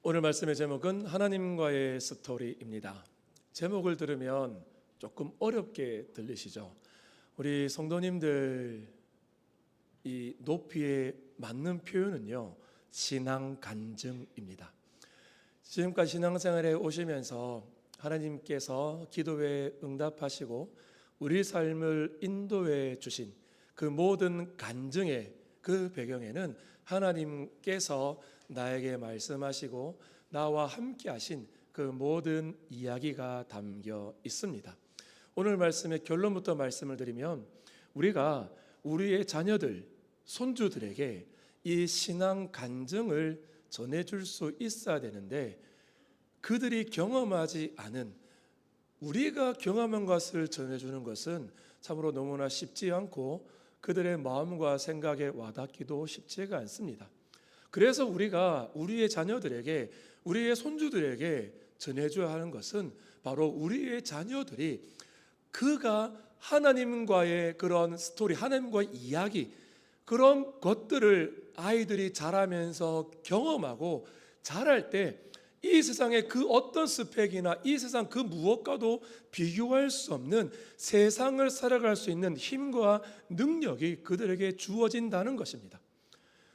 오늘 말씀의 제목은 하나님과의 스토리입니다. 제목을 들으면 조금 어렵게 들리시죠? 우리 성도님들 이 높이에 맞는 표현은요, 신앙 간증입니다. 지금까지 신앙생활에 오시면서 하나님께서 기도에 응답하시고 우리 삶을 인도해 주신 그 모든 간증의 그 배경에는 하나님께서 나에게 말씀하시고 나와 함께 하신 그 모든 이야기가 담겨 있습니다. 오늘 말씀의 결론부터 말씀을 드리면 우리가 우리의 자녀들, 손주들에게 이 신앙 간증을 전해줄 수 있어야 되는데 그들이 경험하지 않은 우리가 경험한 것을 전해주는 것은 참으로 너무나 쉽지 않고 그들의 마음과 생각에 와닿기도 쉽지가 않습니다. 그래서 우리가 우리의 자녀들에게, 우리의 손주들에게 전해줘야 하는 것은 바로 우리의 자녀들이 그가 하나님과의 그런 스토리, 하나님과의 이야기, 그런 것들을 아이들이 자라면서 경험하고 자랄 때 이 세상의 그 어떤 스펙이나 이 세상 그 무엇과도 비교할 수 없는 세상을 살아갈 수 있는 힘과 능력이 그들에게 주어진다는 것입니다.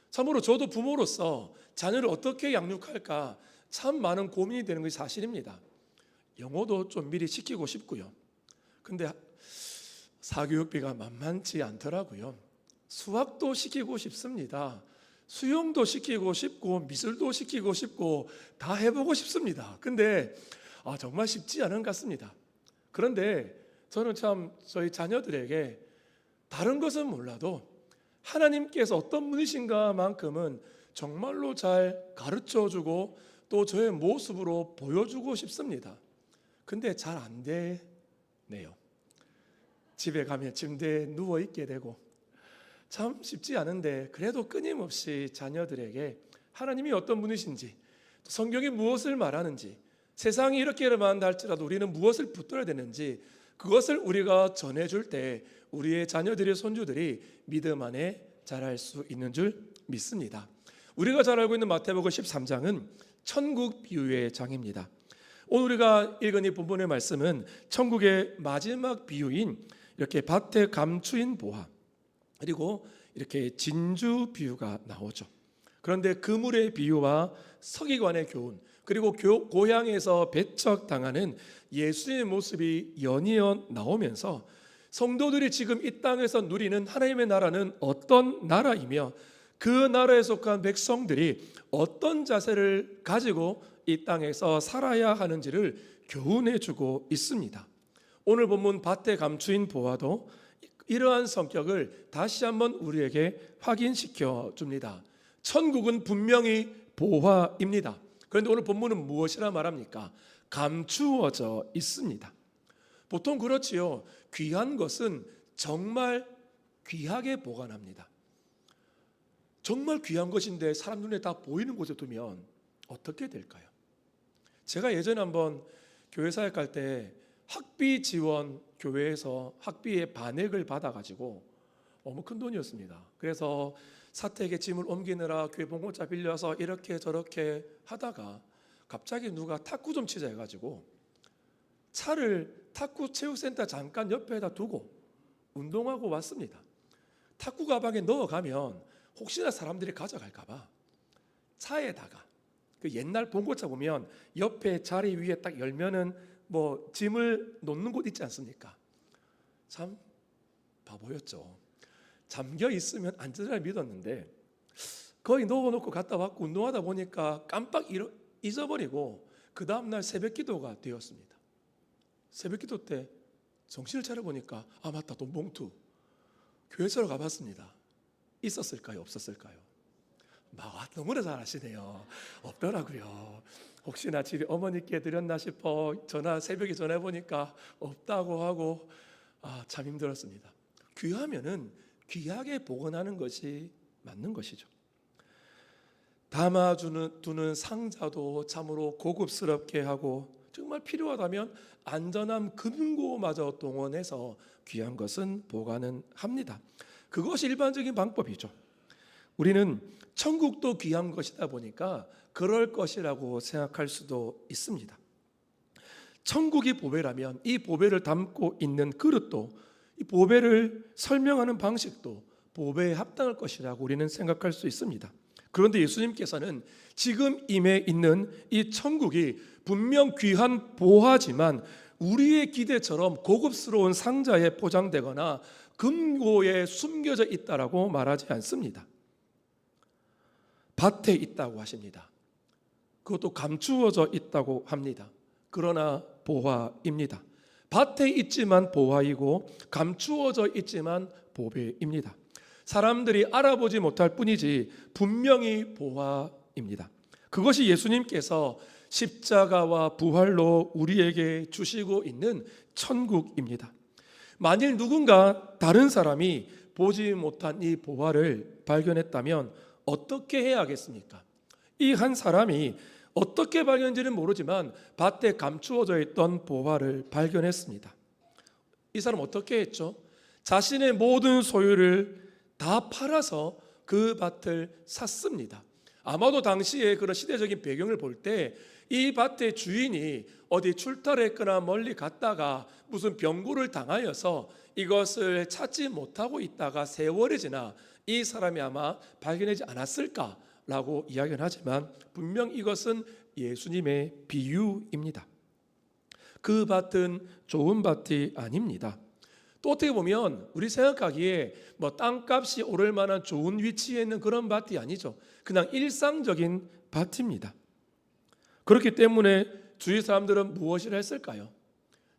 참으로 저도 부모로서 자녀를 어떻게 양육할까 참 많은 고민이 되는 것이 사실입니다. 영어도 좀 미리 시키고 싶고요. 근데 사교육비가 만만치 않더라고요. 수학도 시키고 싶습니다. 수영도 시키고 싶고 미술도 시키고 싶고 다 해보고 싶습니다. 근데 정말 쉽지 않은 것 같습니다. 그런데 저는 참 저희 자녀들에게 다른 것은 몰라도 하나님께서 어떤 분이신가만큼은 정말로 잘 가르쳐주고 또 저의 모습으로 보여주고 싶습니다. 근데 잘 안 되네요. 집에 가면 침대에 누워있게 되고 참 쉽지 않은데 그래도 끊임없이 자녀들에게 하나님이 어떤 분이신지, 성경이 무엇을 말하는지, 세상이 이렇게만 할지라도 우리는 무엇을 붙들어야 되는지 그것을 우리가 전해줄 때 우리의 자녀들의 손주들이 믿음 안에 자랄 수 있는 줄 믿습니다. 우리가 잘 알고 있는 마태복음 13장은 천국 비유의 장입니다. 오늘 우리가 읽은 이 본문의 말씀은 천국의 마지막 비유인 이렇게 밭에 감추인 보화 그리고 이렇게 진주 비유가 나오죠. 그런데 그물의 비유와 서기관의 교훈 그리고 고향에서 배척당하는 예수님의 모습이 연이어 나오면서 성도들이 지금 이 땅에서 누리는 하나님의 나라는 어떤 나라이며 그 나라에 속한 백성들이 어떤 자세를 가지고 이 땅에서 살아야 하는지를 교훈해 주고 있습니다. 오늘 본문 밭에 감추인 보화도 이러한 성격을 다시 한번 우리에게 확인시켜 줍니다. 천국은 분명히 보화입니다. 그런데 오늘 본문은 무엇이라 말합니까? 감추어져 있습니다. 보통 그렇지요. 귀한 것은 정말 귀하게 보관합니다. 정말 귀한 것인데 사람 눈에 다 보이는 곳에 두면 어떻게 될까요? 제가 예전에 한번 교회 사역할 때 학비 지원 교회에서 학비의 반액을 받아가지고 너무 큰 돈이었습니다. 그래서 사택에 짐을 옮기느라 교회 봉고차 빌려서 이렇게 저렇게 하다가 갑자기 누가 탁구 좀 치자 해가지고 차를 탁구 체육센터 잠깐 옆에다 두고 운동하고 왔습니다. 탁구 가방에 넣어가면 혹시나 사람들이 가져갈까봐 차에다가 그 옛날 봉고차 보면 옆에 자리 위에 딱 열면은 뭐 짐을 놓는 곳 있지 않습니까? 참 바보였죠. 잠겨 있으면 안전을 믿었는데 거의 넣어놓고 갔다 왔고 운동하다 보니까 깜빡 잊어버리고 그 다음날 새벽기도가 되었습니다. 새벽기도 때 정신을 차려보니까 맞다, 돈 봉투 교회서로 가봤습니다. 있었을까요? 없었을까요? 너무나 잘 아시네요. 없더라고요. 혹시나 집에 어머니께 드렸나 싶어 새벽에 전화해보니까 없다고 하고 참 힘들었습니다. 귀하면은 귀하게 보관하는 것이 맞는 것이죠. 담아두는 상자도 참으로 고급스럽게 하고 정말 필요하다면 안전한 금고마저 동원해서 귀한 것은 보관은 합니다. 그것이 일반적인 방법이죠. 우리는 천국도 귀한 것이다 보니까 그럴 것이라고 생각할 수도 있습니다. 천국이 보배라면 이 보배를 담고 있는 그릇도, 이 보배를 설명하는 방식도 보배에 합당할 것이라고 우리는 생각할 수 있습니다. 그런데 예수님께서는 지금 임해 있는 이 천국이 분명 귀한 보화지만 우리의 기대처럼 고급스러운 상자에 포장되거나 금고에 숨겨져 있다라고 말하지 않습니다. 밭에 있다고 하십니다. 그것도 감추어져 있다고 합니다. 그러나 보화입니다. 밭에 있지만 보화이고 감추어져 있지만 보배입니다. 사람들이 알아보지 못할 뿐이지 분명히 보화입니다. 그것이 예수님께서 십자가와 부활로 우리에게 주시고 있는 천국입니다. 만일 누군가 다른 사람이 보지 못한 이 보화를 발견했다면 어떻게 해야 하겠습니까? 이 한 사람이 어떻게 발견인지는 모르지만 밭에 감추어져 있던 보화를 발견했습니다. 이 사람 어떻게 했죠? 자신의 모든 소유를 다 팔아서 그 밭을 샀습니다. 아마도 당시에 그런 시대적인 배경을 볼 때 이 밭의 주인이 어디 출탈했거나 멀리 갔다가 무슨 병고를 당하여서 이것을 찾지 못하고 있다가 세월이 지나 이 사람이 아마 발견하지 않았을까라고 이야기는 하지만 분명 이것은 예수님의 비유입니다. 그 밭은 좋은 밭이 아닙니다. 또 어떻게 보면 우리 생각하기에 뭐 땅값이 오를 만한 좋은 위치에 있는 그런 밭이 아니죠. 그냥 일상적인 밭입니다. 그렇기 때문에 주위 사람들은 무엇을 했을까요?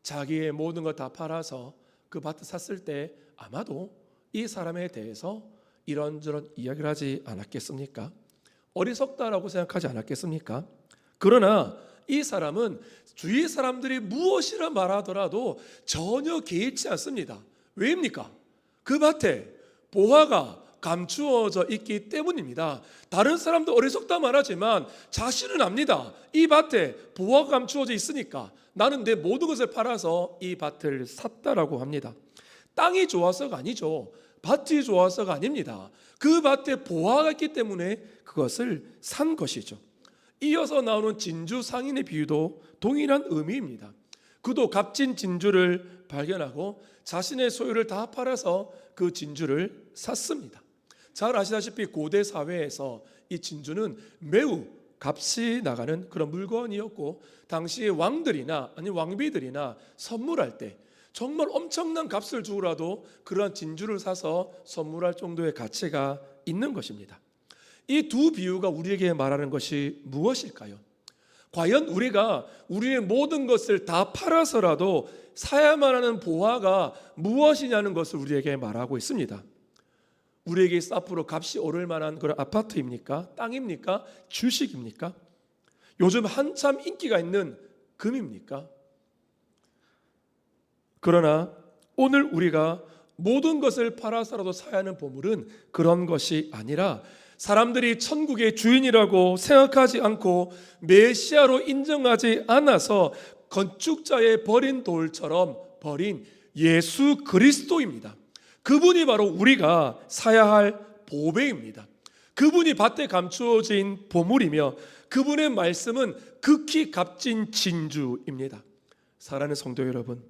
자기의 모든 걸 다 팔아서 그 밭을 샀을 때 아마도 이 사람에 대해서 이런저런 이야기를 하지 않았겠습니까? 어리석다라고 생각하지 않았겠습니까? 그러나 이 사람은 주위 사람들이 무엇이라 말하더라도 전혀 개의치 않습니다. 왜입니까? 그 밭에 보화가 감추어져 있기 때문입니다. 다른 사람도 어리석다 말하지만 자신은 압니다. 이 밭에 보화가 감추어져 있으니까 나는 내 모든 것을 팔아서 이 밭을 샀다라고 합니다. 땅이 좋아서가 아니죠. 밭이 좋아서가 아닙니다. 그 밭에 보화가 있기 때문에 그것을 산 것이죠. 이어서 나오는 진주 상인의 비유도 동일한 의미입니다. 그도 값진 진주를 발견하고 자신의 소유를 다 팔아서 그 진주를 샀습니다. 잘 아시다시피 고대 사회에서 이 진주는 매우 값이 나가는 그런 물건이었고 당시의 왕들이나 아니 왕비들이나 선물할 때 정말 엄청난 값을 주고라도 그러한 진주를 사서 선물할 정도의 가치가 있는 것입니다. 이 두 비유가 우리에게 말하는 것이 무엇일까요? 과연 우리가 우리의 모든 것을 다 팔아서라도 사야만 하는 보화가 무엇이냐는 것을 우리에게 말하고 있습니다. 우리에게 앞으로 값이 오를 만한 그런 아파트입니까? 땅입니까? 주식입니까? 요즘 한참 인기가 있는 금입니까? 그러나 오늘 우리가 모든 것을 팔아서라도 사야 하는 보물은 그런 것이 아니라 사람들이 천국의 주인이라고 생각하지 않고 메시아로 인정하지 않아서 건축자의 버린 돌처럼 버린 예수 그리스도입니다. 그분이 바로 우리가 사야 할 보배입니다. 그분이 밭에 감추어진 보물이며 그분의 말씀은 극히 값진 진주입니다. 사랑하는 성도 여러분,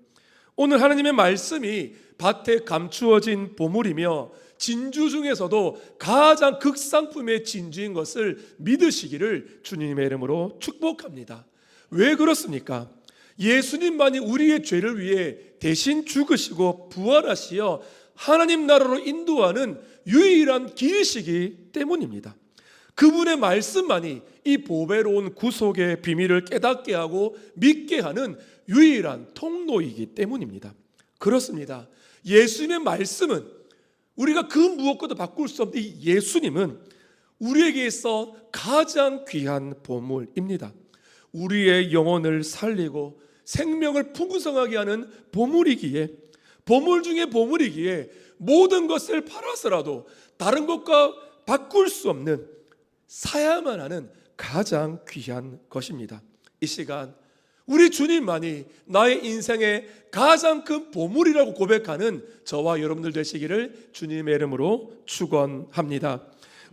오늘 하나님의 말씀이 밭에 감추어진 보물이며 진주 중에서도 가장 극상품의 진주인 것을 믿으시기를 주님의 이름으로 축복합니다. 왜 그렇습니까? 예수님만이 우리의 죄를 위해 대신 죽으시고 부활하시어 하나님 나라로 인도하는 유일한 길이시기 때문입니다. 그분의 말씀만이 이 보배로운 구속의 비밀을 깨닫게 하고 믿게 하는 유일한 통로이기 때문입니다. 그렇습니다. 예수님의 말씀은 우리가 그 무엇과도 바꿀 수 없는 이 예수님은 우리에게 있어 가장 귀한 보물입니다. 우리의 영혼을 살리고 생명을 풍성하게 하는 보물이기에 보물 중에 보물이기에 모든 것을 팔아서라도 다른 것과 바꿀 수 없는 사야만 하는 가장 귀한 것입니다. 이 시간 우리 주님만이 나의 인생의 가장 큰 보물이라고 고백하는 저와 여러분들 되시기를 주님의 이름으로 축원합니다.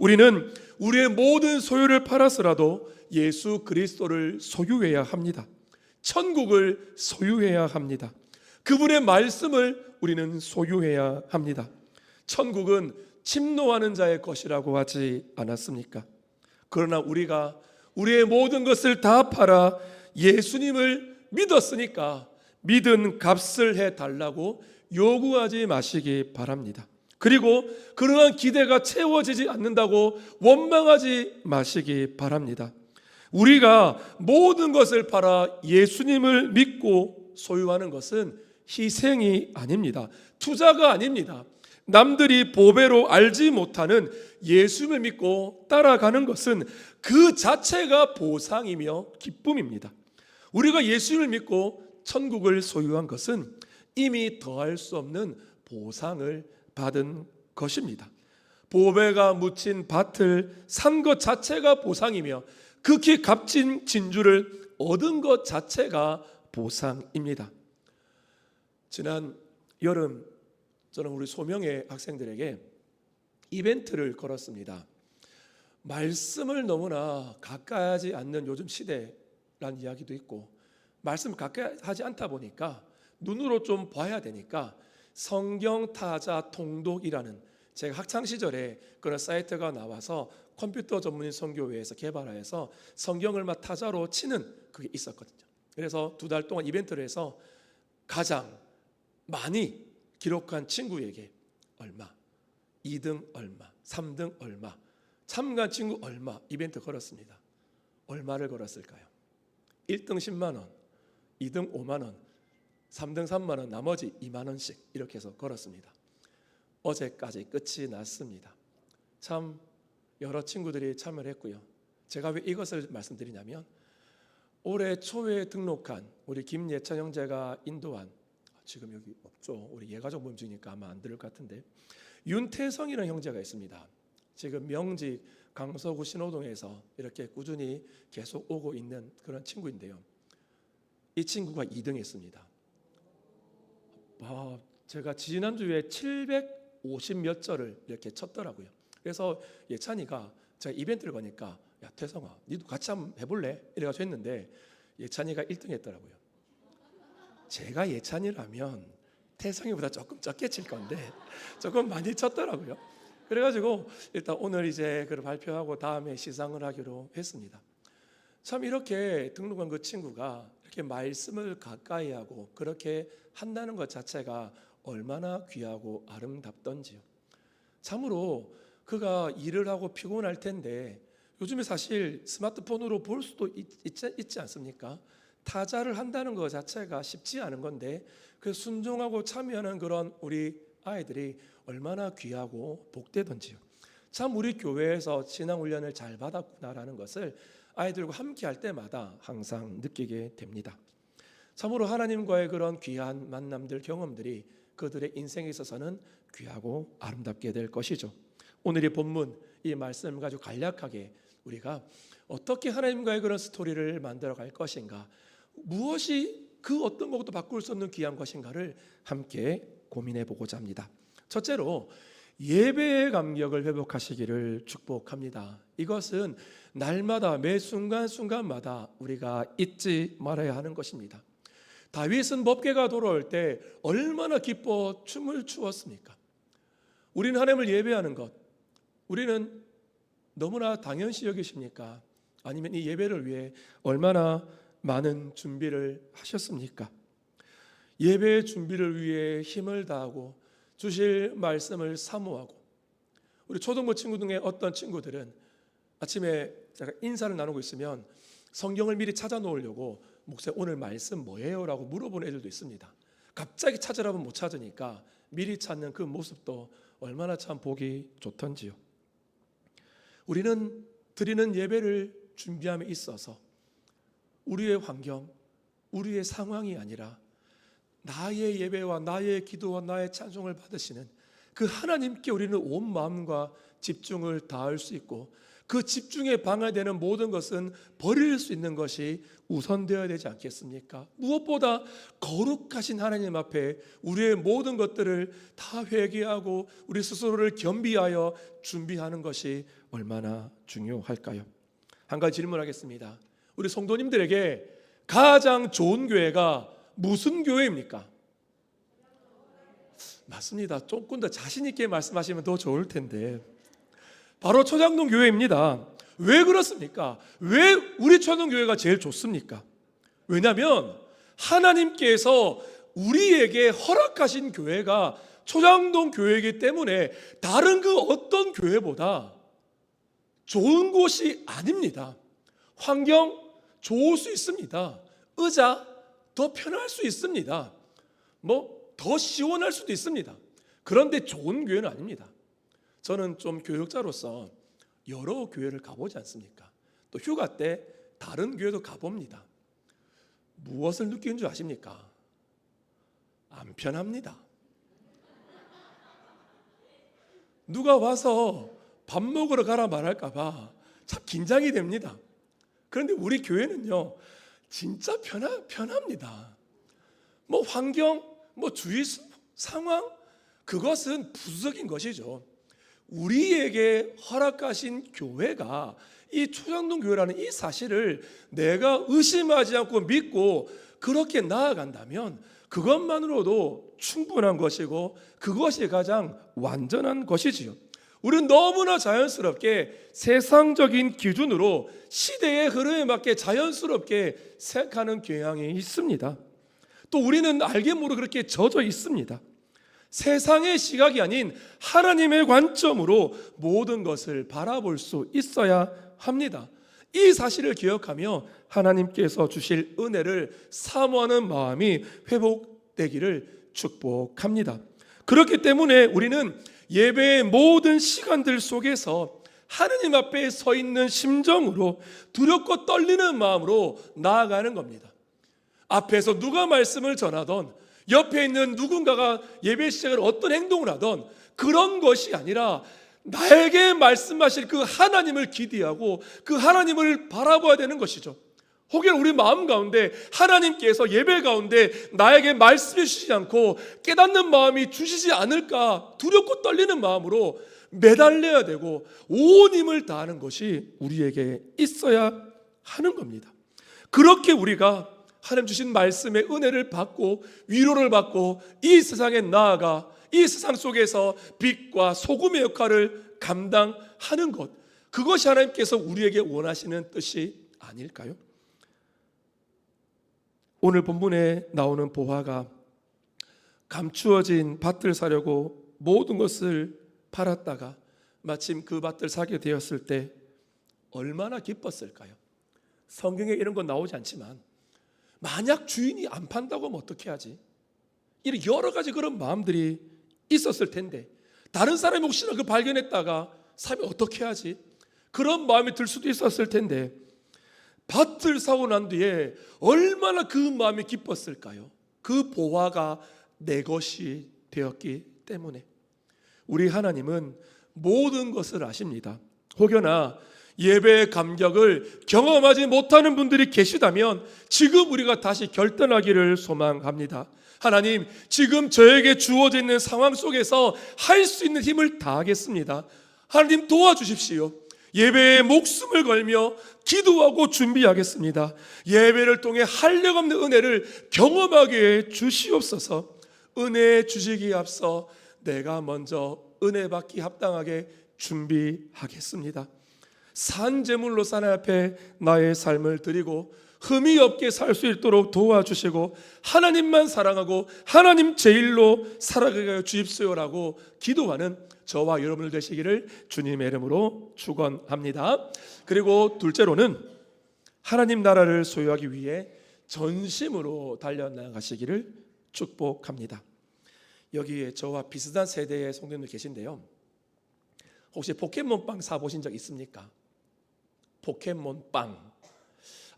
우리는 우리의 모든 소유를 팔아서라도 예수 그리스도를 소유해야 합니다. 천국을 소유해야 합니다. 그분의 말씀을 우리는 소유해야 합니다. 천국은 침노하는 자의 것이라고 하지 않았습니까? 그러나 우리가 우리의 모든 것을 다 팔아 예수님을 믿었으니까 믿은 값을 해달라고 요구하지 마시기 바랍니다. 그리고 그러한 기대가 채워지지 않는다고 원망하지 마시기 바랍니다. 우리가 모든 것을 팔아 예수님을 믿고 소유하는 것은 희생이 아닙니다. 투자가 아닙니다. 남들이 보배로 알지 못하는 예수님을 믿고 따라가는 것은 그 자체가 보상이며 기쁨입니다. 우리가 예수님을 믿고 천국을 소유한 것은 이미 더할 수 없는 보상을 받은 것입니다. 보배가 묻힌 밭을 산 것 자체가 보상이며 극히 값진 진주를 얻은 것 자체가 보상입니다. 지난 여름 저는 우리 소명의 학생들에게 이벤트를 걸었습니다. 말씀을 너무나 가까이 하지 않는 요즘 시대라는 이야기도 있고, 말씀을 가까이 하지 않다 보니까 눈으로 좀 봐야 되니까 성경 타자 통독이라는, 제가 학창 시절에 그런 사이트가 나와서 컴퓨터 전문인 선교회에서 개발하여서 성경을 막 타자로 치는 그게 있었거든요. 그래서 2달 동안 이벤트를 해서 가장 많이 기록한 친구에게 얼마, 2등 얼마, 3등 얼마, 참가한 친구 얼마 이벤트 걸었습니다. 얼마를 걸었을까요? 1등 10만 원, 2등 5만 원, 3등 3만 원, 나머지 2만 원씩 이렇게 해서 걸었습니다. 어제까지 끝이 났습니다. 참 여러 친구들이 참여를 했고요. 제가 왜 이것을 말씀드리냐면, 올해 초에 등록한 우리 김예찬 형제가 인도한, 지금 여기 없죠, 우리 예가족 모임 중이니까 아마 안 들을 것 같은데, 윤태성이라는 형제가 있습니다. 지금 명직 강서구 신호동에서 이렇게 꾸준히 계속 오고 있는 그런 친구인데요. 이 친구가 2등 했습니다. 제가 지난주에 750 몇 절을 이렇게 쳤더라고요. 그래서 예찬이가 제가 이벤트를 거니까, 야 태성아 니도 같이 한번 해볼래? 이래가지고 했는데 예찬이가 1등 했더라고요. 제가 예찬이라면 태성이보다 조금 적게 칠 건데 조금 많이 쳤더라고요. 그래가지고 일단 오늘 이제 그걸 발표하고 다음에 시상을 하기로 했습니다. 참 이렇게 등록한 그 친구가 이렇게 말씀을 가까이 하고 그렇게 한다는 것 자체가 얼마나 귀하고 아름답던지요. 참으로 그가 일을 하고 피곤할 텐데, 요즘에 사실 스마트폰으로 볼 수도 있지 않습니까? 타자를 한다는 것 자체가 쉽지 않은 건데, 그 순종하고 참여하는 그런 우리 아이들이 얼마나 귀하고 복되던지요. 참 우리 교회에서 신앙훈련을 잘 받았구나라는 것을 아이들과 함께 할 때마다 항상 느끼게 됩니다. 참으로 하나님과의 그런 귀한 만남들, 경험들이 그들의 인생에 있어서는 귀하고 아름답게 될 것이죠. 오늘 이 본문, 이 말씀을 가지고 간략하게 우리가 어떻게 하나님과의 그런 스토리를 만들어 갈 것인가, 무엇이 그 어떤 것도 바꿀 수 없는 귀한 것인가를 함께 고민해 보고자 합니다. 첫째로 예배의 감격을 회복하시기를 축복합니다. 이것은 날마다 매 순간순간마다 우리가 잊지 말아야 하는 것입니다. 다윗은 법궤가 돌아올 때 얼마나 기뻐 춤을 추었습니까? 우리는 하나님을 예배하는 것, 우리는 너무나 당연시 여기십니까? 아니면 이 예배를 위해 얼마나 많은 준비를 하셨습니까? 예배의 준비를 위해 힘을 다하고 주실 말씀을 사모하고, 우리 초등부 친구 중에 어떤 친구들은 아침에 제가 인사를 나누고 있으면 성경을 미리 찾아 놓으려고 목사님 오늘 말씀 뭐예요? 라고 물어보는 애들도 있습니다. 갑자기 찾으라면 못 찾으니까 미리 찾는 그 모습도 얼마나 참 보기 좋던지요. 우리는 드리는 예배를 준비함에 있어서 우리의 환경, 우리의 상황이 아니라 나의 예배와 나의 기도와 나의 찬송을 받으시는 그 하나님께 우리는 온 마음과 집중을 다할 수 있고, 그 집중에 방해되는 모든 것은 버릴 수 있는 것이 우선되어야 되지 않겠습니까? 무엇보다 거룩하신 하나님 앞에 우리의 모든 것들을 다 회개하고 우리 스스로를 겸비하여 준비하는 것이 얼마나 중요할까요? 한 가지 질문하겠습니다. 우리 성도님들에게 가장 좋은 교회가 무슨 교회입니까? 맞습니다. 조금 더 자신 있게 말씀하시면 더 좋을 텐데 바로 초장동 교회입니다. 왜 그렇습니까? 왜 우리 초장동 교회가 제일 좋습니까? 왜냐하면 하나님께서 우리에게 허락하신 교회가 초장동 교회이기 때문에 다른 그 어떤 교회보다 좋은 곳이 아닙니다. 환경 좋을 수 있습니다. 의자 더 편할 수 있습니다. 더 시원할 수도 있습니다. 그런데 좋은 교회는 아닙니다. 저는 좀 교역자로서 여러 교회를 가보지 않습니까? 또 휴가 때 다른 교회도 가봅니다. 무엇을 느끼는 줄 아십니까? 안 편합니다. 누가 와서 밥 먹으러 가라 말할까 봐 참 긴장이 됩니다. 그런데 우리 교회는요 진짜 편합니다. 환경, 주위 상황 그것은 부수적인 것이죠. 우리에게 허락하신 교회가 이 초장동 교회라는 이 사실을 내가 의심하지 않고 믿고 그렇게 나아간다면 그것만으로도 충분한 것이고 그것이 가장 완전한 것이지요. 우리는 너무나 자연스럽게 세상적인 기준으로 시대의 흐름에 맞게 자연스럽게 생각하는 경향이 있습니다. 또 우리는 알게 모르게 그렇게 젖어 있습니다. 세상의 시각이 아닌 하나님의 관점으로 모든 것을 바라볼 수 있어야 합니다. 이 사실을 기억하며 하나님께서 주실 은혜를 사모하는 마음이 회복되기를 축복합니다. 그렇기 때문에 우리는 예배의 모든 시간들 속에서 하나님 앞에 서 있는 심정으로 두렵고 떨리는 마음으로 나아가는 겁니다. 앞에서 누가 말씀을 전하던 옆에 있는 누군가가 예배 시작을 어떤 행동을 하던 그런 것이 아니라 나에게 말씀하실 그 하나님을 기대하고 그 하나님을 바라봐야 되는 것이죠. 혹여나 우리 마음 가운데 하나님께서 예배 가운데 나에게 말씀해 주시지 않고 깨닫는 마음이 주시지 않을까 두렵고 떨리는 마음으로 매달려야 되고 온 힘을 다하는 것이 우리에게 있어야 하는 겁니다. 그렇게 우리가 하나님 주신 말씀의 은혜를 받고 위로를 받고 이 세상에 나아가 이 세상 속에서 빛과 소금의 역할을 감당하는 것, 그것이 하나님께서 우리에게 원하시는 뜻이 아닐까요? 오늘 본문에 나오는 보화가 감추어진 밭을 사려고 모든 것을 팔았다가 마침 그 밭을 사게 되었을 때 얼마나 기뻤을까요? 성경에 이런 건 나오지 않지만 만약 주인이 안 판다고 하면 어떻게 하지? 이런 여러 가지 그런 마음들이 있었을 텐데 다른 사람이 혹시나 그 발견했다가 사면 어떻게 하지? 그런 마음이 들 수도 있었을 텐데 밭을 사고 난 뒤에 얼마나 그 마음이 기뻤을까요? 그 보화가 내 것이 되었기 때문에. 우리 하나님은 모든 것을 아십니다. 혹여나 예배의 감격을 경험하지 못하는 분들이 계시다면 지금 우리가 다시 결단하기를 소망합니다. 하나님, 지금 저에게 주어져 있는 상황 속에서 할 수 있는 힘을 다하겠습니다. 하나님 도와주십시오. 예배에 목숨을 걸며 기도하고 준비하겠습니다. 예배를 통해 한량없는 은혜를 경험하게 주시옵소서. 은혜 주시기에 앞서 내가 먼저 은혜 받기 합당하게 준비하겠습니다. 산 제물로 하나님 앞에 나의 삶을 드리고 흠이 없게 살 수 있도록 도와주시고 하나님만 사랑하고 하나님 제일로 살아가게 주십시오라고 기도하는 저와 여러분들 되시기를 주님의 이름으로 축원합니다. 그리고 둘째로는 하나님 나라를 소유하기 위해 전심으로 달려나가시기를 축복합니다. 여기에 저와 비슷한 세대의 성도님들 계신데요, 혹시 포켓몬빵 사보신 적 있습니까? 포켓몬빵.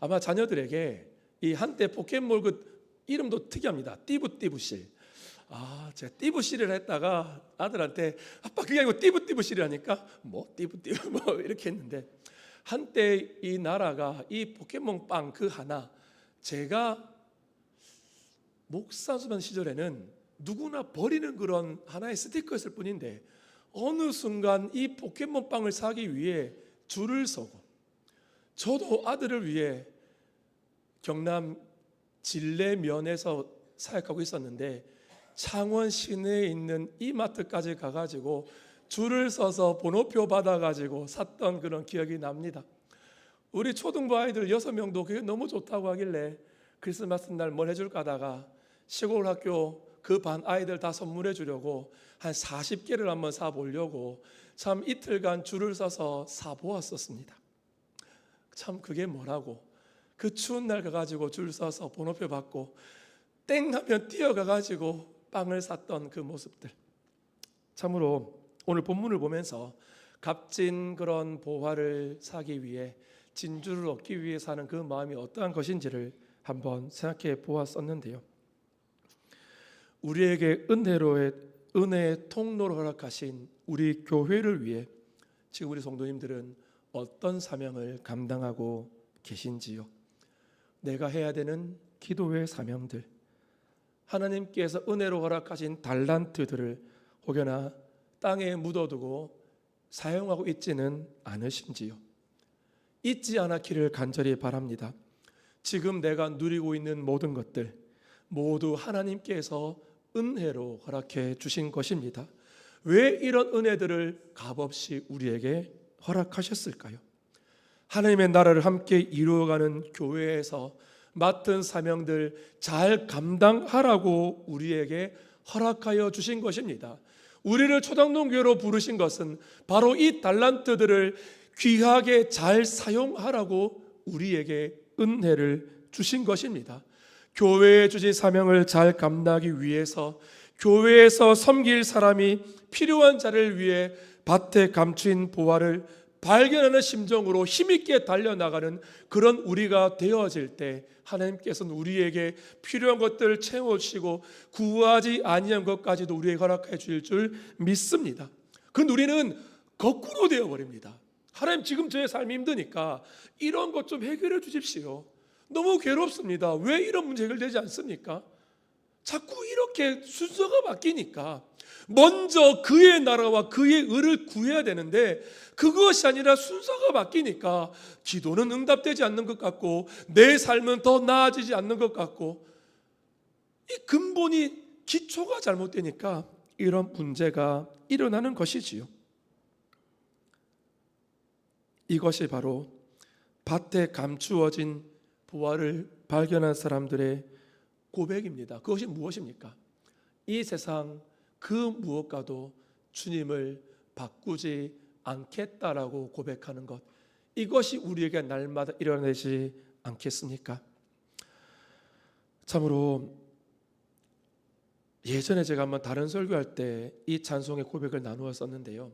아마 자녀들에게 이 한때 포켓몬 그 이름도 특이합니다. 띠부띠부실. 제가 띠부실을 했다가 아들한테 아빠 그게 아니고 띠부띠부실이 하니까 뭐 띠부띠부 뭐 이렇게 했는데, 한때 이 나라가 이 포켓몬빵 그 하나, 제가 목사수반 시절에는 누구나 버리는 그런 하나의 스티커였을 뿐인데 어느 순간 이 포켓몬빵을 사기 위해 줄을 서고, 저도 아들을 위해 경남 진례면에서 사역하고 있었는데 창원 시내에 있는 이마트까지 가가지고 줄을 서서 번호표 받아가지고 샀던 그런 기억이 납니다. 우리 초등부 아이들 6명도 그게 너무 좋다고 하길래 크리스마스 날 뭘 해줄까 하다가 시골 학교 그 반 아이들 다 선물해 주려고 한 40개를 한번 사보려고 참 이틀간 줄을 서서 사보았었습니다. 참 그게 뭐라고, 그 추운 날 가가지고 줄 서서 번호표 받고 땡 하면 뛰어가가지고 빵을 샀던 그 모습들, 참으로 오늘 본문을 보면서 값진 그런 보화를 사기 위해 진주를 얻기 위해 사는 그 마음이 어떠한 것인지를 한번 생각해 보았었는데요. 우리에게 은혜의 통로로 허락하신 우리 교회를 위해 지금 우리 성도님들은 어떤 사명을 감당하고 계신지요? 내가 해야 되는 기도의 사명들, 하나님께서 은혜로 허락하신 달란트들을 혹여나 땅에 묻어두고 사용하고 있지는 않으신지요? 잊지 않기를 간절히 바랍니다. 지금 내가 누리고 있는 모든 것들 모두 하나님께서 은혜로 허락해 주신 것입니다. 왜 이런 은혜들을 값없이 우리에게 허락하셨을까요? 하나님의 나라를 함께 이루어가는 교회에서 맡은 사명들 잘 감당하라고 우리에게 허락하여 주신 것입니다. 우리를 초당동교회로 부르신 것은 바로 이 달란트들을 귀하게 잘 사용하라고 우리에게 은혜를 주신 것입니다. 교회에 주신 사명을 잘 감당하기 위해서 교회에서 섬길 사람이 필요한 자를 위해 밭에 감추인 보화를 발견하는 심정으로 힘있게 달려나가는 그런 우리가 되어질 때 하나님께서는 우리에게 필요한 것들을 채워주시고 구하지 아니한 것까지도 우리에게 허락해 주실 줄 믿습니다. 그런데 우리는 거꾸로 되어버립니다. 하나님, 지금 저의 삶이 힘드니까 이런 것 좀 해결해 주십시오. 너무 괴롭습니다. 왜 이런 문제 해결되지 않습니까? 자꾸 이렇게 순서가 바뀌니까 먼저 그의 나라와 그의 의를 구해야 되는데 그것이 아니라 순서가 바뀌니까 기도는 응답되지 않는 것 같고 내 삶은 더 나아지지 않는 것 같고, 이 근본이 기초가 잘못되니까 이런 문제가 일어나는 것이지요. 이것이 바로 밭에 감추어진 보화를 발견한 사람들의 고백입니다. 그것이 무엇입니까? 이 세상 그 무엇과도 주님을 바꾸지 않겠다라고 고백하는 것, 이것이 우리에게 날마다 일어나지 않겠습니까? 참으로 예전에 제가 한번 다른 설교할 때 이 찬송의 고백을 나누었었는데요.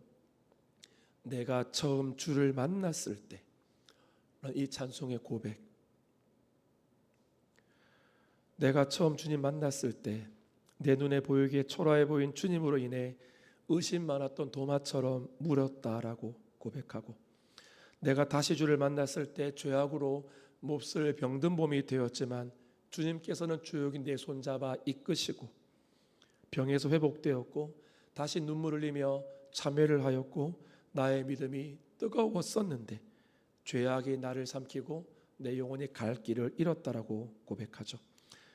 내가 처음 주를 만났을 때, 이 찬송의 고백, 내가 처음 주님 만났을 때 내 눈에 보이기에 초라해 보인 주님으로 인해 의심 많았던 도마처럼 물었다라고 고백하고, 내가 다시 주를 만났을 때 죄악으로 몹쓸 병든 몸이 되었지만 주님께서는 조용히 내 손잡아 이끄시고 병에서 회복되었고 다시 눈물 흘리며 참회를 하였고 나의 믿음이 뜨거웠었는데 죄악이 나를 삼키고 내 영혼이 갈 길을 잃었다라고 고백하죠.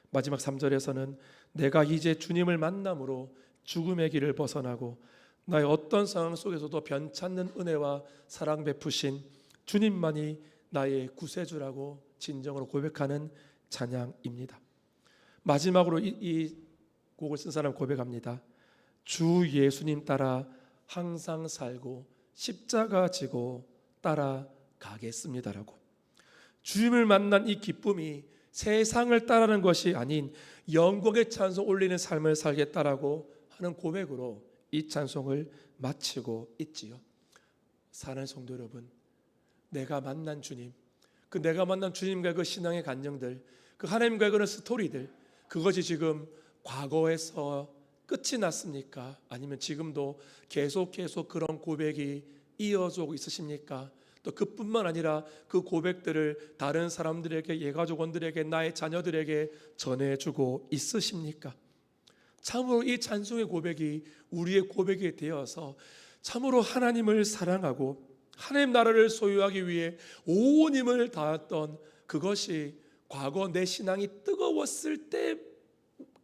마지막 3절에서는 내가 이제 주님을 만남으로 죽음의 길을 벗어나고 나의 어떤 상황 속에서도 변찮는 은혜와 사랑 베푸신 주님만이 나의 구세주라고 진정으로 고백하는 찬양입니다. 마지막으로 이 곡을 쓴 사람 고백합니다. 주 예수님 따라 항상 살고 십자가 지고 따라가겠습니다라고. 주님을 만난 이 기쁨이 세상을 따르는 것이 아닌 영광의 찬송 올리는 삶을 살겠다라고 하는 고백으로 이 찬송을 마치고 있지요. 사랑하는 성도 여러분, 내가 만난 주님, 그 내가 만난 주님과의 그 신앙의 간증들, 그 하나님과의 그런 스토리들, 그것이 지금 과거에서 끝이 났습니까? 아니면 지금도 계속 그런 고백이 이어지고 있으십니까? 또 그뿐만 아니라 그 고백들을 다른 사람들에게, 예가족원들에게, 나의 자녀들에게 전해주고 있으십니까? 참으로 이 찬송의 고백이 우리의 고백이 되어서 참으로 하나님을 사랑하고 하나님 나라를 소유하기 위해 온 힘을 다했던 그것이 과거 내 신앙이 뜨거웠을 때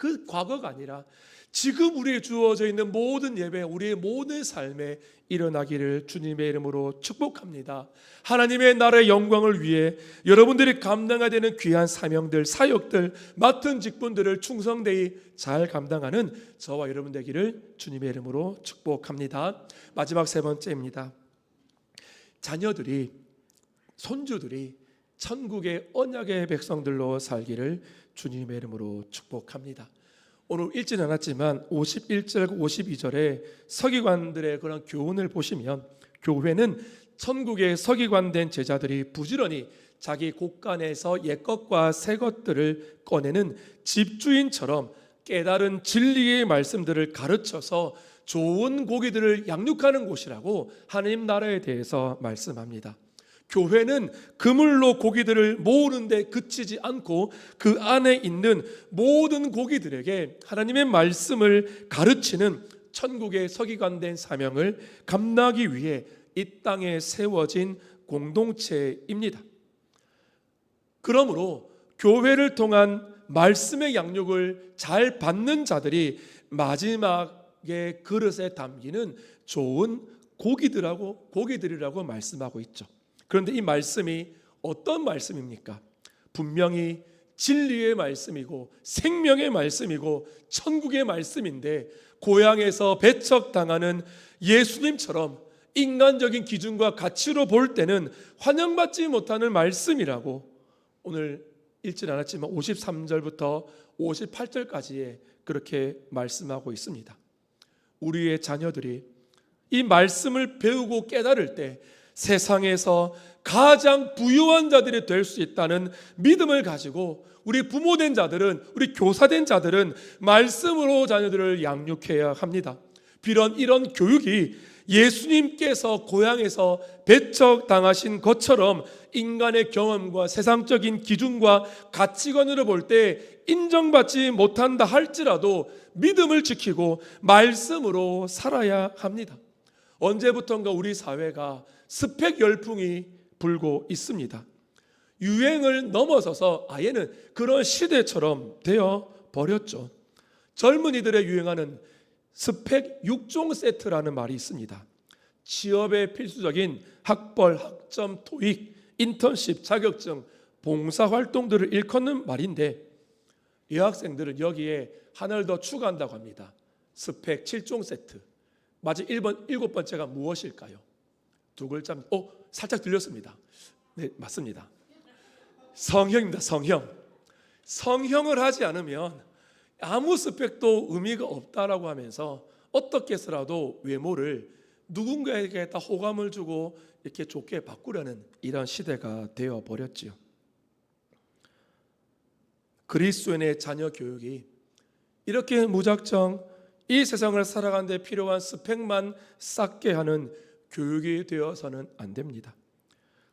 그 과거가 아니라 지금 우리에게 주어져 있는 모든 예배, 우리의 모든 삶에 일어나기를 주님의 이름으로 축복합니다. 하나님의 나라의 영광을 위해 여러분들이 감당해야 되는 귀한 사명들, 사역들, 맡은 직분들을 충성되이 잘 감당하는 저와 여러분 되기를 주님의 이름으로 축복합니다. 마지막 세 번째입니다. 자녀들이, 손주들이 천국의 언약의 백성들로 살기를 주님의 이름으로 축복합니다. 오늘 읽지는 않았지만 51절 52절에 서기관들의 그런 교훈을 보시면 교회는 천국의 서기관된 제자들이 부지런히 자기 곳간에서 옛것과 새것들을 꺼내는 집주인처럼 깨달은 진리의 말씀들을 가르쳐서 좋은 고기들을 양육하는 곳이라고 하나님 나라에 대해서 말씀합니다. 교회는 그물로 고기들을 모으는 데 그치지 않고 그 안에 있는 모든 고기들에게 하나님의 말씀을 가르치는 천국의 서기관된 사명을 감당하기 위해 이 땅에 세워진 공동체입니다. 그러므로 교회를 통한 말씀의 양육을 잘 받는 자들이 마지막에 그릇에 담기는 좋은 고기들이라고 말씀하고 있죠. 그런데 이 말씀이 어떤 말씀입니까? 분명히 진리의 말씀이고 생명의 말씀이고 천국의 말씀인데 고향에서 배척당하는 예수님처럼 인간적인 기준과 가치로 볼 때는 환영받지 못하는 말씀이라고 오늘 읽진 않았지만 53절부터 58절까지에 그렇게 말씀하고 있습니다. 우리의 자녀들이 이 말씀을 배우고 깨달을 때 세상에서 가장 부유한 자들이 될 수 있다는 믿음을 가지고 우리 부모된 자들은, 우리 교사된 자들은 말씀으로 자녀들을 양육해야 합니다. 비록 이런 교육이 예수님께서 고향에서 배척당하신 것처럼 인간의 경험과 세상적인 기준과 가치관으로 볼 때 인정받지 못한다 할지라도 믿음을 지키고 말씀으로 살아야 합니다. 언제부턴가 우리 사회가 스펙 열풍이 불고 있습니다. 유행을 넘어서서 아예는 그런 시대처럼 되어 버렸죠. 젊은이들의 유행하는 스펙 6종 세트라는 말이 있습니다. 취업에 필수적인 학벌, 학점, 토익, 인턴십, 자격증, 봉사활동들을 일컫는 말인데 여학생들은 여기에 하나를 더 추가한다고 합니다. 스펙 7종 세트. 마지막 7번째가 무엇일까요? 두 글자. 살짝 들렸습니다. 네, 맞습니다. 성형입니다. 성형을 하지 않으면 아무 스펙도 의미가 없다라고 하면서 어떻게 해서라도 외모를 누군가에게 다 호감을 주고 이렇게 좋게 바꾸려는 이런 시대가 되어 버렸지요. 그리스도인의 자녀 교육이 이렇게 무작정 이 세상을 살아가는 데 필요한 스펙만 쌓게 하는 교육이 되어서는 안 됩니다.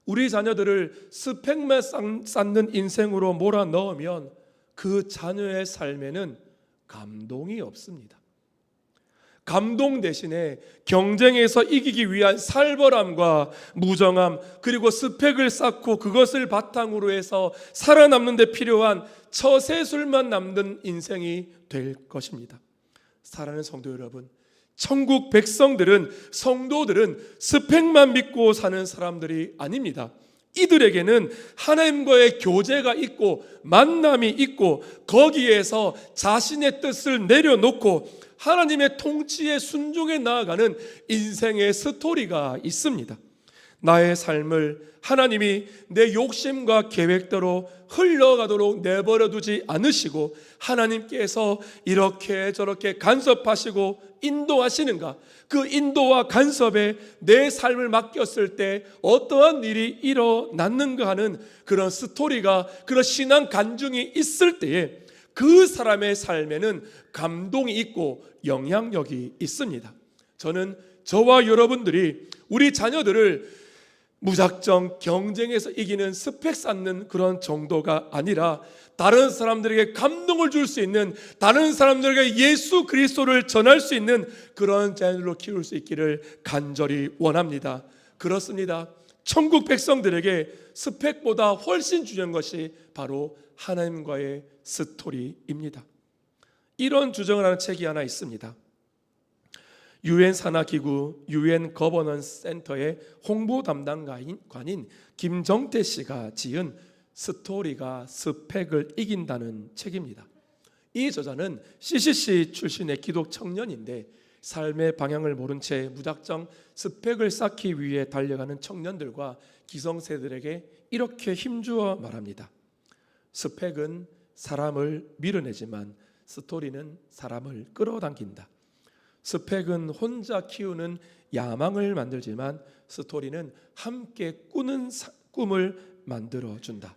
우리 자녀들을 스펙만 쌓는 인생으로 몰아넣으면 그 자녀의 삶에는 감동이 없습니다. 감동 대신에 경쟁에서 이기기 위한 살벌함과 무정함, 그리고 스펙을 쌓고 그것을 바탕으로 해서 살아남는 데 필요한 처세술만 남는 인생이 될 것입니다. 사랑하는 성도 여러분, 천국 백성들은, 성도들은 스펙만 믿고 사는 사람들이 아닙니다. 이들에게는 하나님과의 교제가 있고 만남이 있고 거기에서 자신의 뜻을 내려놓고 하나님의 통치에 순종해 나아가는 인생의 스토리가 있습니다. 나의 삶을 하나님이 내 욕심과 계획대로 흘러가도록 내버려 두지 않으시고 하나님께서 이렇게 저렇게 간섭하시고 인도하시는가, 그 인도와 간섭에 내 삶을 맡겼을 때 어떠한 일이 일어났는가 하는 그런 스토리가, 그런 신앙 간증이 있을 때에 그 사람의 삶에는 감동이 있고 영향력이 있습니다. 저는 저와 여러분들이 우리 자녀들을 무작정 경쟁에서 이기는 스펙 쌓는 그런 정도가 아니라 다른 사람들에게 감동을 줄 수 있는, 다른 사람들에게 예수 그리스도를 전할 수 있는 그런 자녀들로 키울 수 있기를 간절히 원합니다. 그렇습니다. 천국 백성들에게 스펙보다 훨씬 중요한 것이 바로 하나님과의 스토리입니다. 이런 주장을 하는 책이 하나 있습니다. 유엔 산하기구 유엔 거버넌스 센터의 홍보 담당관인 김정태 씨가 지은 스토리가 스펙을 이긴다는 책입니다. 이 저자는 CCC 출신의 기독 청년인데 삶의 방향을 모른 채 무작정 스펙을 쌓기 위해 달려가는 청년들과 기성세들에게 이렇게 힘주어 말합니다. 스펙은 사람을 밀어내지만 스토리는 사람을 끌어당긴다. 스펙은 혼자 키우는 야망을 만들지만 스토리는 함께 꾸는 꿈을 만들어준다.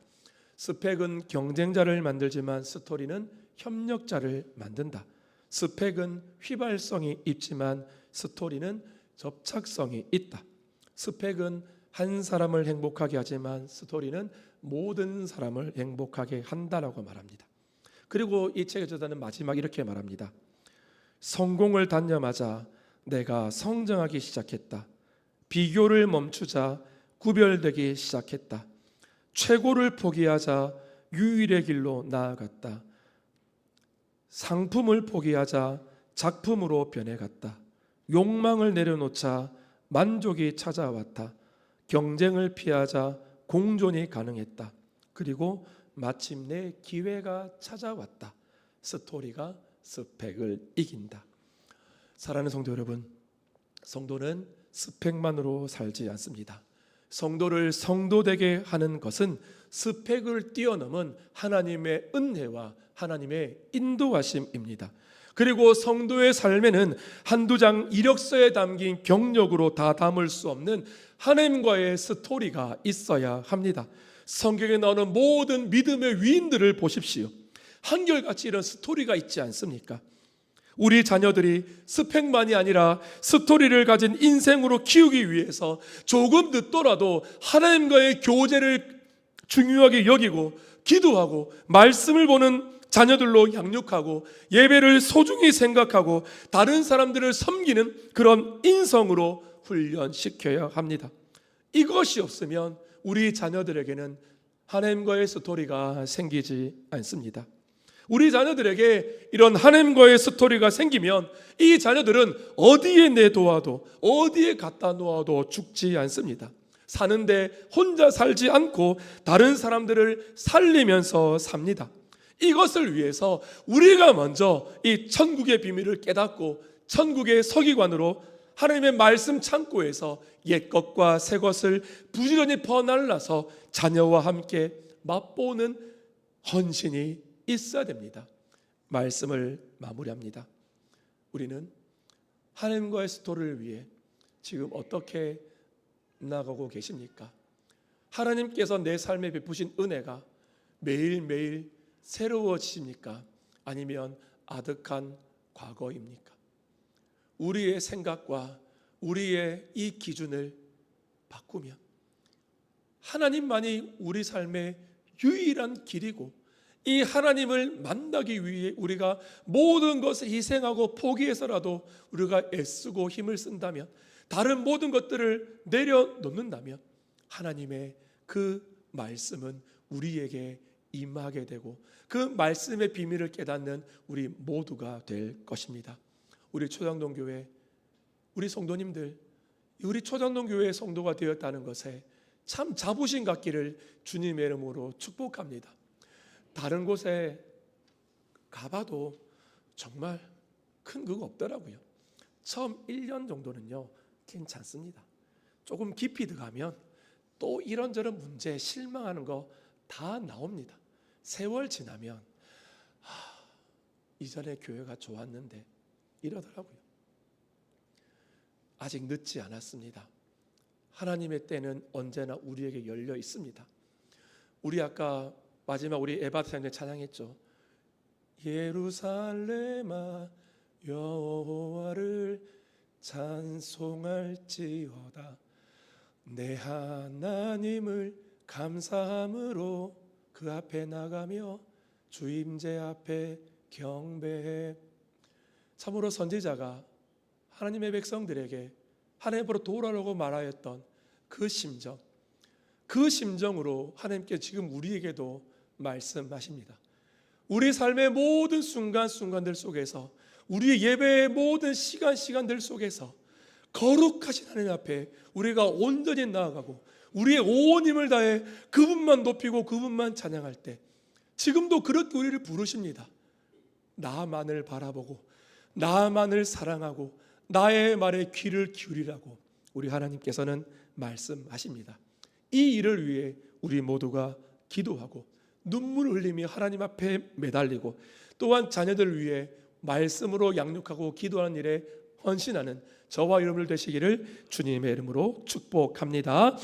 스펙은 경쟁자를 만들지만 스토리는 협력자를 만든다. 스펙은 휘발성이 있지만 스토리는 접착성이 있다. 스펙은 한 사람을 행복하게 하지만 스토리는 모든 사람을 행복하게 한다라고 말합니다. 그리고 이 책의 저자는 마지막 이렇게 말합니다. 성공을 단념하자 내가 성장하기 시작했다. 비교를 멈추자 구별되기 시작했다. 최고를 포기하자 유일의 길로 나아갔다. 상품을 포기하자 작품으로 변해갔다. 욕망을 내려놓자 만족이 찾아왔다. 경쟁을 피하자 공존이 가능했다. 그리고 마침내 기회가 찾아왔다. 스토리가 스펙을 이긴다. 사랑하는 성도 여러분, 성도는 스펙만으로 살지 않습니다. 성도를 성도되게 하는 것은 스펙을 뛰어넘은 하나님의 은혜와 하나님의 인도하심입니다. 그리고 성도의 삶에는 한두 장 이력서에 담긴 경력으로 다 담을 수 없는 하나님과의 스토리가 있어야 합니다. 성경에 나오는 모든 믿음의 위인들을 보십시오. 한결같이 이런 스토리가 있지 않습니까? 우리 자녀들이 스펙만이 아니라 스토리를 가진 인생으로 키우기 위해서 조금 늦더라도 하나님과의 교제를 중요하게 여기고 기도하고 말씀을 보는 자녀들로 양육하고 예배를 소중히 생각하고 다른 사람들을 섬기는 그런 인성으로 훈련시켜야 합니다. 이것이 없으면 우리 자녀들에게는 하나님과의 스토리가 생기지 않습니다. 우리 자녀들에게 이런 하나님과의 스토리가 생기면 이 자녀들은 어디에 내놓아도 어디에 갖다 놓아도 죽지 않습니다. 사는데 혼자 살지 않고 다른 사람들을 살리면서 삽니다. 이것을 위해서 우리가 먼저 이 천국의 비밀을 깨닫고 천국의 서기관으로 하나님의 말씀 창고에서 옛 것과 새 것을 부지런히 퍼날라서 자녀와 함께 맛보는 헌신이 있어야 됩니다. 말씀을 마무리합니다. 우리는 하나님과의 스토리를 위해 지금 어떻게 나가고 계십니까? 하나님께서 내 삶에 베푸신 은혜가 매일매일 새로워지십니까? 아니면 아득한 과거입니까? 우리의 생각과 우리의 이 기준을 바꾸면 하나님만이 우리 삶의 유일한 길이고 이 하나님을 만나기 위해 우리가 모든 것을 희생하고 포기해서라도 우리가 애쓰고 힘을 쓴다면, 다른 모든 것들을 내려놓는다면 하나님의 그 말씀은 우리에게 임하게 되고 그 말씀의 비밀을 깨닫는 우리 모두가 될 것입니다. 우리 초장동 교회, 우리 성도님들, 우리 초장동 교회의 성도가 되었다는 것에 참 자부심 갖기를 주님의 이름으로 축복합니다. 다른 곳에 가봐도 정말 큰 그거 없더라고요. 처음 1년 정도는요 괜찮습니다. 조금 깊이 들어가면 또 이런저런 문제에 실망하는 거 다 나옵니다. 세월 지나면 이전에 교회가 좋았는데 이러더라고요. 아직 늦지 않았습니다. 하나님의 때는 언제나 우리에게 열려 있습니다. 우리 아까 마지막 우리 에바타임에 찬양했죠. 예루살렘아 여호와를 찬송할지어다. 내 하나님을 감사함으로 그 앞에 나가며 주임제 앞에 경배해. 참으로 선지자가 하나님의 백성들에게 하나님으로 돌아오라고 말하였던 그 심정, 그 심정으로 하나님께 지금 우리에게도 말씀하십니다. 우리 삶의 모든 순간순간들 속에서, 우리의 예배의 모든 시간들 속에서 거룩하신 하나님 앞에 우리가 온전히 나아가고 우리의 온 힘을 다해 그분만 높이고 그분만 찬양할 때, 지금도 그렇게 우리를 부르십니다. 나만을 바라보고 나만을 사랑하고 나의 말에 귀를 기울이라고 우리 하나님께서는 말씀하십니다. 이 일을 위해 우리 모두가 기도하고 눈물을 흘리며 하나님 앞에 매달리고, 또한 자녀들을 위해 말씀으로 양육하고 기도하는 일에 헌신하는 저와 여러분들 되시기를 주님의 이름으로 축복합니다.